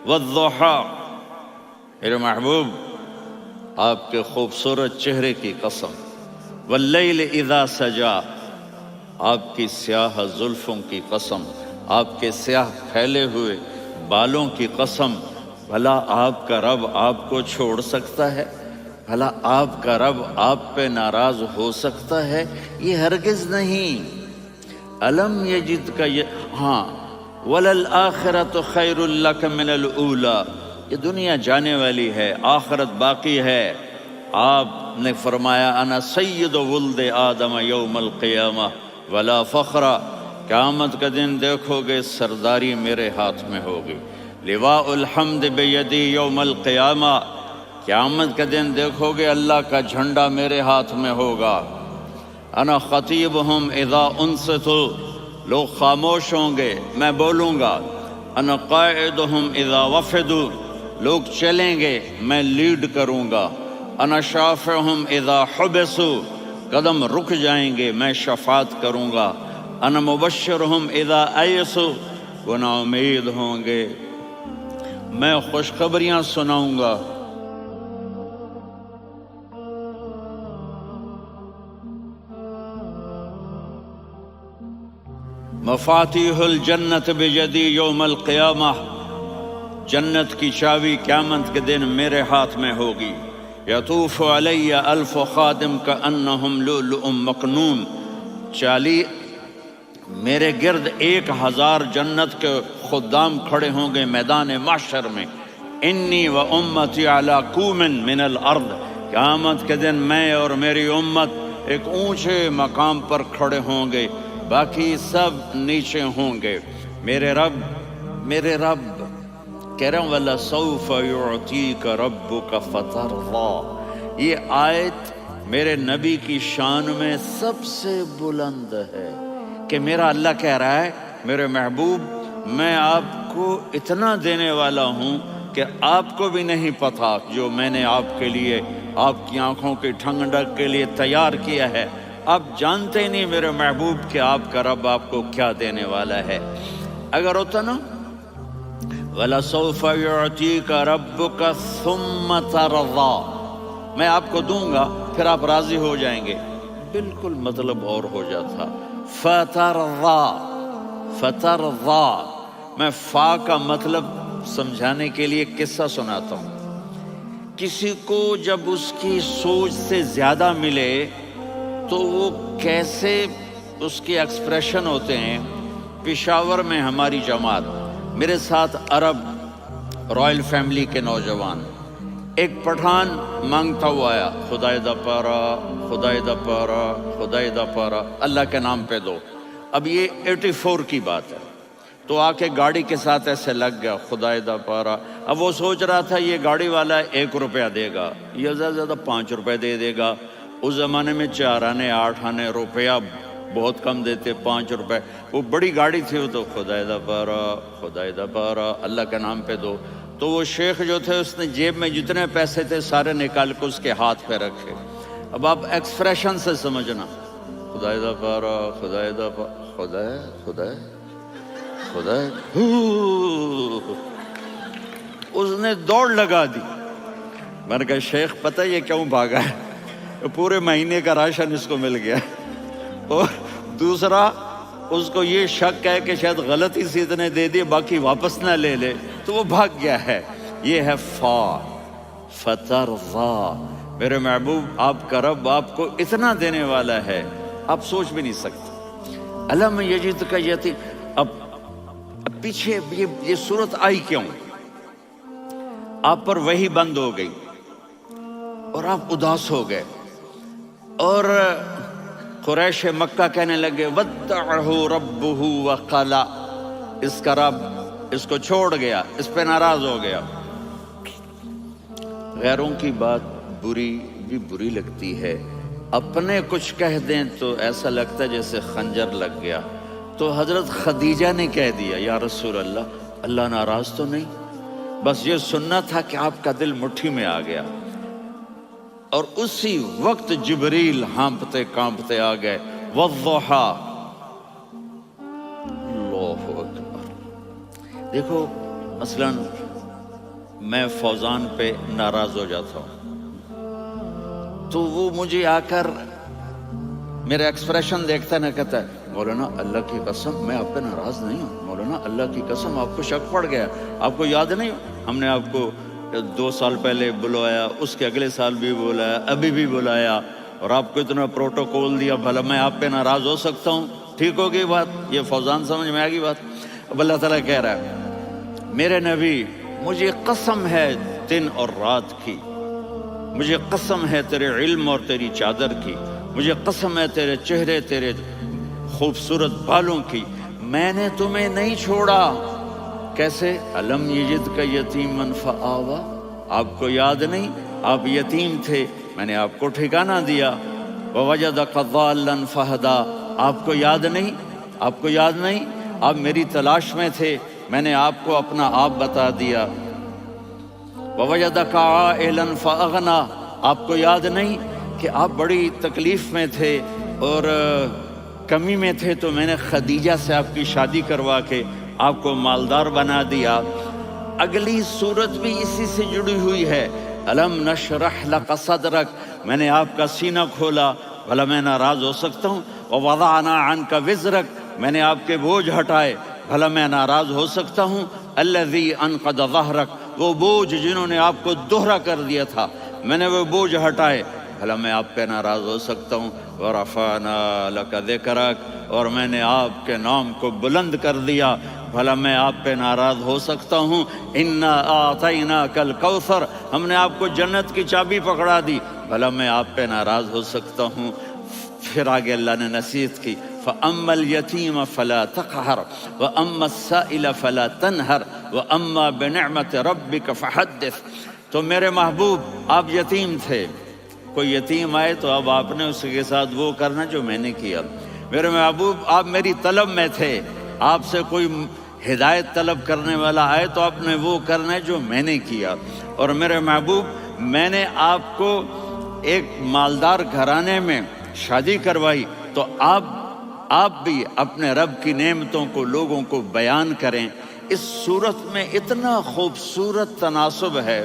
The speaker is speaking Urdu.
والضحى، میرے محبوب آپ کے خوبصورت چہرے کی قسم، واللیل اذا سجا، آپ کی سیاہ زلفوں کی قسم، آپ کے سیاہ پھیلے ہوئے بالوں کی قسم، بھلا آپ کا رب آپ کو چھوڑ سکتا ہے؟ بھلا آپ کا رب آپ پہ ناراض ہو سکتا ہے؟ یہ ہرگز نہیں۔ الم یجد کا ہاں، وللآخرۃ خیر لک من الاولی، یہ دنیا جانے والی ہے، آخرت باقی ہے۔ آپ نے فرمایا انا سید ولد آدم یوم القیامہ ولا فخر، قیامت کا دن دیکھو گے سرداری میرے ہاتھ میں ہوگی۔ لواء الحمد بیدی یوم القیامہ، قیامت کا دن دیکھو گے اللہ کا جھنڈا میرے ہاتھ میں ہوگا۔ انا خطیبہم اذا انصتوا، لوگ خاموش ہوں گے میں بولوں گا۔ انا قائدہم اذا وفدوا، لوگ چلیں گے میں لیڈ کروں گا۔ انا شافعہم اذا حبسوا، قدم رک جائیں گے میں شفاعت کروں گا۔ انا مبشرہم اذا ایسوا، وہ نا امید ہوں گے میں خوشخبریاں سناؤں گا۔ مفاتیح الجنت بیدی یوم القیامہ، جنت کی چابی قیامت کے دن میرے ہاتھ میں ہوگی۔ یطوف علی الف خادم کانہم لؤلؤ مکنون، میرے گرد 1000 جنت کے خدام کھڑے ہوں گے میدان محشر میں۔ انی و امتی علی کوم من الارض، قیامت کے دن میں اور میری امت ایک اونچے مقام پر کھڑے ہوں گے، باقی سب نیچے ہوں گے۔ میرے رب کہہ رہا ہوں وَلَسَوْفَ يُعْطِيكَ رَبُّكَ فَتَرْضَىٰ، یہ آیت میرے نبی کی شان میں سب سے بلند ہے کہ میرا اللہ کہہ رہا ہے میرے محبوب میں آپ کو اتنا دینے والا ہوں کہ آپ کو بھی نہیں پتا جو میں نے آپ کے لیے، آپ کی آنکھوں کی ٹھنڈک کے لیے تیار کیا ہے۔ آپ جانتے نہیں میرے محبوب کہ آپ کا رب آپ کو کیا دینے والا ہے۔ اگر ہوتا نا وَلَسَوْفَ يُعْطِيكَ رَبُّكَ ثُمَّ تَرْضَىٰ، میں آپ کو دوں گا پھر آپ راضی ہو جائیں گے، بالکل مطلب اور ہو جاتا۔ فترضا، میں فا کا مطلب سمجھانے کے لیے قصہ سناتا ہوں۔ کسی کو جب اس کی سوچ سے زیادہ ملے تو وہ کیسے اس کے ایکسپریشن ہوتے ہیں۔ پشاور میں ہماری جماعت، میرے ساتھ عرب رائل فیملی کے نوجوان، ایک پٹھان مانگتا ہوا آیا، خدائے دا پارا، خدائے دا پارا، خدائے دا پارا، اللہ کے نام پہ دو۔ اب یہ 84 کی بات ہے، تو آ کے گاڑی کے ساتھ ایسے لگ گیا خدائے دا پارا۔ اب وہ سوچ رہا تھا یہ گاڑی والا 1 روپیہ دے گا، یہ زیادہ زیادہ 5 روپے دے گا۔ اس زمانے میں 4 آنے 8 آنے روپیہ بہت کم دیتے، 5 روپے، وہ بڑی گاڑی تھی، وہ تو خدائے دا پارا، خدائے دا پارا، اللہ کے نام پہ دو۔ تو وہ شیخ جو تھے اس نے جیب میں جتنے پیسے تھے سارے نکال کے اس کے ہاتھ پہ رکھے۔ اب آپ ایکسپریشن سے سمجھنا، خدائے دا پارا، خدائے دا پارا، خدائے خدائے خدائے، اس نے دوڑ لگا دی۔ میں نے کہا شیخ پتہ یہ کیوں بھاگا ہے؟ پورے مہینے کا راشن اس کو مل گیا، اور دوسرا اس کو یہ شک ہے کہ شاید غلطی سے اتنے دے دیے باقی واپس نہ لے لے، تو وہ بھاگ گیا ہے۔ یہ ہے فترضا، میرے محبوب آپ کا رب آپ کو اتنا دینے والا ہے آپ سوچ بھی نہیں سکتے۔ الم یجد کا یتیم، اب پیچھے یہ صورت آئی کیوں؟ آپ پر وحی بند ہو گئی اور آپ اداس ہو گئے، اور قریش مکہ کہنے لگے وَدَّعَهُ رَبُّهُ وَقَلَا، اس کا رب اس کو چھوڑ گیا، اس پہ ناراض ہو گیا۔ غیروں کی بات بری لگتی ہے، اپنے کچھ کہہ دیں تو ایسا لگتا ہے جیسے خنجر لگ گیا۔ تو حضرت خدیجہ نے کہہ دیا یا رسول اللہ، اللہ ناراض تو نہیں؟ بس یہ سننا تھا کہ آپ کا دل مٹھی میں آ گیا۔ اور اسی وقت جبریل ہانپتے کانپتے آ گئے، والضحیٰ، دیکھو مثلاً میں فوزان پہ ناراض ہو جاتا ہوں تو وہ مجھے آ کر میرا ایکسپریشن دیکھتا ہے نا، کہتا ہے مولانا اللہ کی قسم میں آپ پہ ناراض نہیں ہوں، مولانا اللہ کی قسم آپ کو شک پڑ گیا، آپ کو یاد نہیں ہم نے آپ کو 2 سال پہلے بلوایا، اس کے اگلے سال بھی بلایا، ابھی بھی بلایا، اور آپ کو اتنا پروٹوکول دیا، بھلا میں آپ پہ ناراض ہو سکتا ہوں؟ ٹھیک ہوگی بات؟ یہ فوزان سمجھ میں آ گئی بات؟ اب اللہ تعالیٰ کہہ رہا ہے میرے نبی مجھے قسم ہے دن اور رات کی، مجھے قسم ہے تیرے علم اور تیری چادر کی، مجھے قسم ہے تیرے چہرے، تیرے خوبصورت بالوں کی، میں نے تمہیں نہیں چھوڑا۔ کیسے؟ الم یجد کا یتیمن فآوا، آپ کو یاد نہیں آپ یتیم تھے، میں نے آپ کو ٹھکانہ دیا۔ ووجدک ضالا فہدا، آپ کو یاد نہیں، آپ کو یاد نہیں آپ میری تلاش میں تھے، میں نے آپ کو اپنا آپ بتا دیا۔ ووجدک عائلا فاغنا، آپ کو یاد نہیں کہ آپ بڑی تکلیف میں تھے اور کمی میں تھے، تو میں نے خدیجہ سے آپ کی شادی کروا کے آپ کو مالدار بنا دیا۔ اگلی صورت بھی اسی سے جڑی ہوئی ہے، الم نشرح لک صدرک، میں نے آپ کا سینہ کھولا، بھلا میں ناراض ہو سکتا ہوں؟ ووضعنا عنک وزرک، میں نے آپ کے بوجھ ہٹائے، بھلا میں ناراض ہو سکتا ہوں؟ الذی انقض ظہرک، وہ بوجھ جنہوں نے آپ کو دوہرا کر دیا تھا، میں نے وہ بوجھ ہٹائے، بھلا میں آپ پہ ناراض ہو سکتا ہوں؟ ورفعنا لک ذکرک، اور میں نے آپ کے نام کو بلند کر دیا، بھلا میں آپ پہ ناراض ہو سکتا ہوں؟ انا اعطیناک الکوثر، ہم نے آپ کو جنت کی چابی پکڑا دی، بھلا میں آپ پہ ناراض ہو سکتا ہوں؟ پھر آگے اللہ نے نصیحت کی، فَأَمَّا الْيَتِيمَ فَلَا تَقْهَرْ وَأَمَّا السَّائِلَ فَلَا تَنْهَرْ وَأَمَّا بِنِعْمَةِ رَبِّكَ فَحَدِّثْ۔ تو میرے محبوب آپ یتیم تھے، کوئی یتیم آئے تو اب آپ نے اس کے ساتھ وہ کرنا جو میں نے کیا۔ میرے محبوب آپ میری طلب میں تھے، آپ سے کوئی ہدایت طلب کرنے والا آئے تو آپ نے وہ کرنا ہے جو میں نے کیا۔ اور میرے محبوب میں نے آپ کو ایک مالدار گھرانے میں شادی کروائی، تو آپ بھی اپنے رب کی نعمتوں کو لوگوں کو بیان کریں۔ اس صورت میں اتنا خوبصورت تناسب ہے۔